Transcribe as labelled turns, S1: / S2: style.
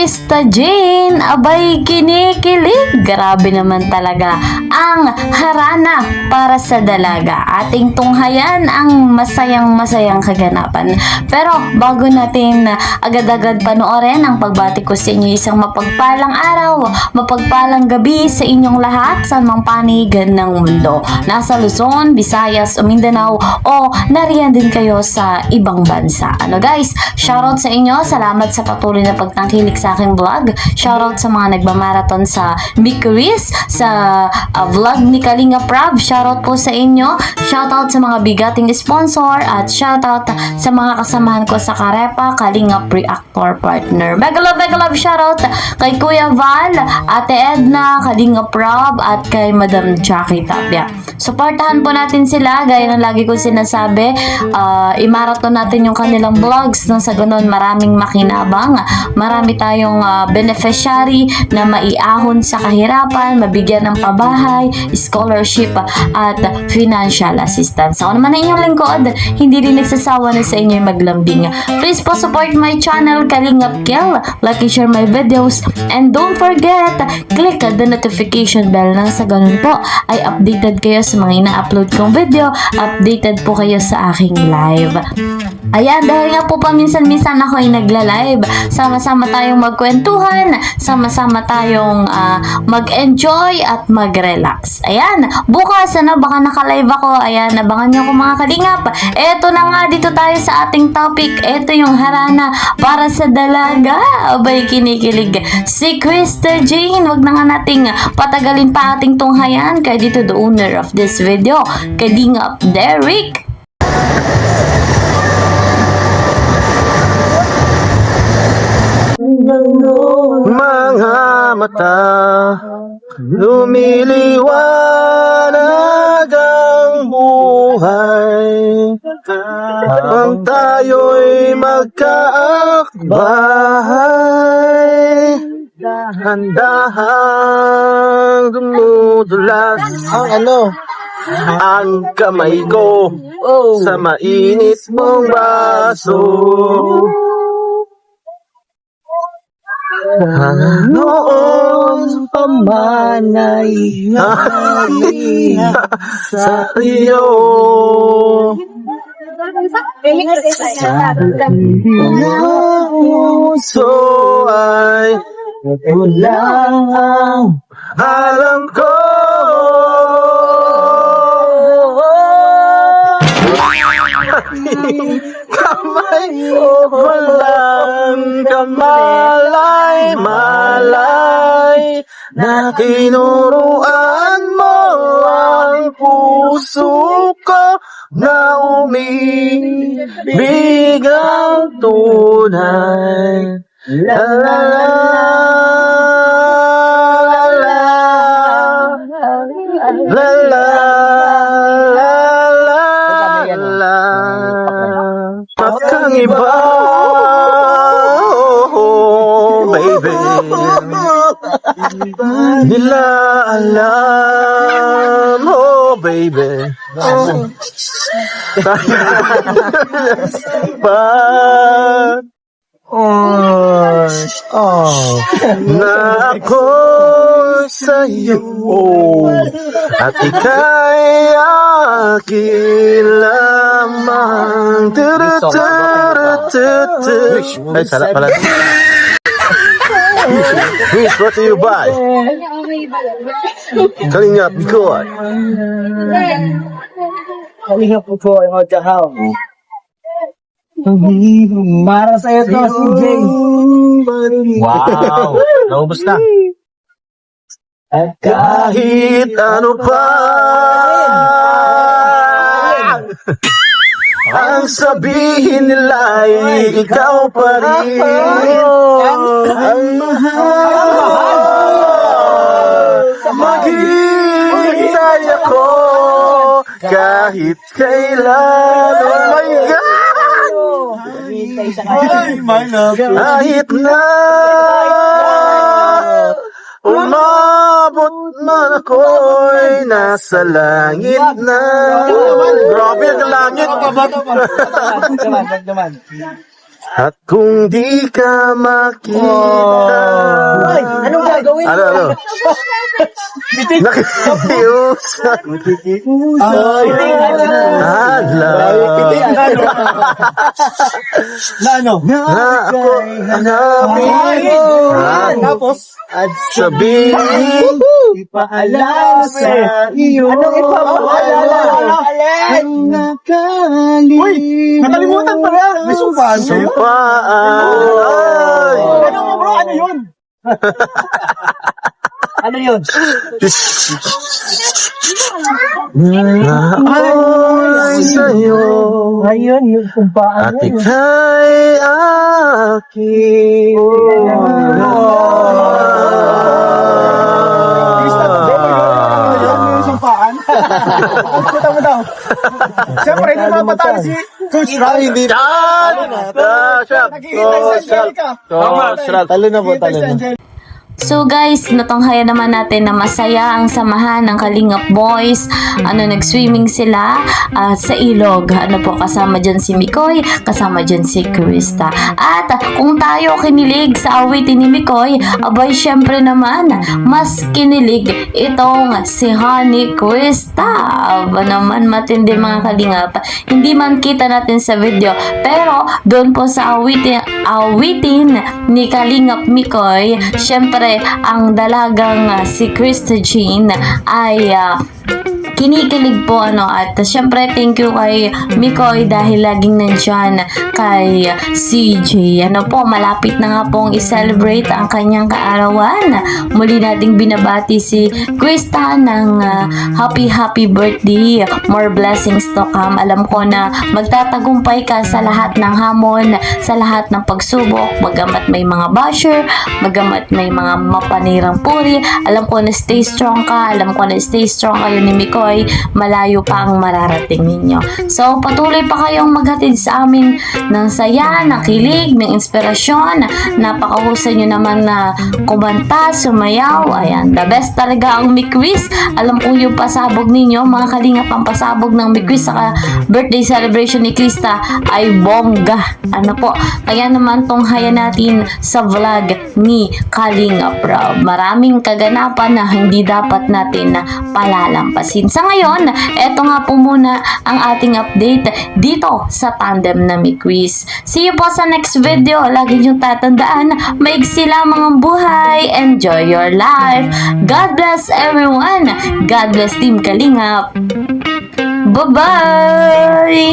S1: Krista Jane, abay kinikilig. Grabe naman talaga ang harana para sa dalaga. Ating tunghayan ang masayang kaganapan. Pero bago natin agad-agad panoorin ang pagbati ko sa inyo, isang mapagpalang araw, mapagpalang gabi sa inyong lahat sa mga panigan ng mundo. Nasa Luzon, Visayas, o Mindanao o nariyan din kayo sa ibang bansa. Ano guys, shoutout sa inyo. Salamat sa patuloy na pagtangkilik sa aking vlog. Shoutout sa mga nagmamarathon sa Mikuris, sa vlog ni Kalinga Prab. Shoutout po sa inyo. Shoutout sa mga bigating sponsor at shoutout sa mga kasamahan ko sa Karepa, Kalinga Pre-Actor Partner. Mega love shoutout kay Kuya Val, Ate Edna, Kalinga Prab at kay Madam Jackie Tapia. Suportahan po natin sila gaya ng lagi ko sinasabi. I-marathon natin yung kanilang vlogs nang sa ganun maraming makinabang, marami tayong beneficiary na maiahon sa kahirapan, mabigyan ng pabahay, scholarship at financial assistance. Ako naman ang inyong lingkod, hindi rin nagsasawa na sa inyo maglambing. Please po support my channel Kalingap Kel, like and share my videos, and don't forget, click the notification bell nang sa ganun po ay updated kayo sa mga ina-upload kong video, updated po kayo sa aking live. Ayan, dahil nga po paminsan-minsan ako ay nagla-live, sama-sama tayong magkwentuhan, sama-sama tayong mag-enjoy at mag-relax. Ayan, bukas baka naka-live ako. Ayan, abangan nyo ako mga kalingap. Eto na nga, dito tayo sa ating topic. Eto yung harana para sa dalaga. Abay, kinikilig si Krista Jane. Wag na nga nating patagalin pa ating tunghayan. Kaya dito the owner of this video, Kalingap Derek.
S2: Mga mata, lumiliwanag ang buhay. Ang tayo'y magkaakbahay, dahan-dahang dumudulas ang kamay ko sa mainit mong braso. Noon pa man ay sa iyo, puso ay ito lang ang alam ko. Kamay ko walang kamalay-malay na tinuruan mo ang puso ko na umibig ang tunay. La la la la la Makang iba, oh, baby, nila alam, oh, baby, but, na ako sa'yo, at ika'y akin lamang. Ay, salat pala. Wish, what do you buy? Kalingap, Bikoy.
S3: Kalingap po po ang otahaw. Para sa'yo to, CJ.
S2: Wow, naubos na. At kahit ano pa ang sabihin nila ay ikaw pa rin ang mahal. Maghihintay ako kahit kailan. Oh my God! Kahit na umabot man ako'y nasa langit na. Grabe ang langit. At kung di ka makita.
S3: Ay, anong gagawin?
S2: Ano? Nakikiusap.
S3: Ay,
S2: Hala.
S3: na ano?
S2: Na ako hanapin mo.
S3: Tapos,
S2: At sabihin.
S3: ipaalam sa iyo. Anong ipapaalala? Ang nakalimutan. Uy, nakalimutan pala. May sumpaan.
S2: Sumpaan.
S3: Ano mo bro? Ano yun? Ano yun?
S2: Na ako'y sa'yo.
S3: Ayun, yung sumpaan.
S2: At ika'y aking.
S3: Puta mo daw. Siyempre, hindi mapatalo si Coach Ral.
S2: Hindi na. Talo na po, talo na.
S1: So guys, natunghayan naman natin na masaya ang samahan ng Kalingap Boys. Nag-swimming sila sa ilog. Kasama dyan si Mikoy, kasama dyan si Krista. At kung tayo kinilig sa awitin ni Mikoy, abay syempre naman, mas kinilig itong si Honey Krista. Aba naman, matindi mga Kalingap. Hindi man kita natin sa video, pero doon po sa awitin ni Kalingap Mikoy, syempre ang dalagang si Krista Jean ay kinikilig po at syempre thank you kay Mikoy dahil laging nandyan kay CJ. Malapit na nga pong i-celebrate ang kanyang kaarawan. Muli nating binabati si Krista ng happy birthday. More blessings to come. Alam ko na magtatagumpay ka sa lahat ng hamon, sa lahat ng pagsubok, bagamat may mga basher, bagamat may mga mapanirang puri. Alam ko na stay strong ka. Alam ko na stay strong kayo ni Mikoy. Malayo pa ang mararating ninyo. So, patuloy pa kayong maghatid sa amin ng saya, ng kilig, ng inspirasyon. Napakahusay nyo naman na kumanta, sumayaw. Ayan, the best talaga ang Miquiz. Alam kong yung pasabog ninyo, mga Kalingap, ang pasabog ng Miquiz sa birthday celebration ni Krista ay bongga. Kaya naman tunghayan natin sa vlog ni Kalingap Rob. Maraming kaganapan na hindi dapat natin palalampasin. Sa ngayon, eto nga po muna ang ating update dito sa tandem na Miquiz. See you po sa next video. Lagi niyong tatandaan, maigsi lamang ang buhay. Enjoy your life. God bless everyone. God bless Team Kalingap. Bye-bye!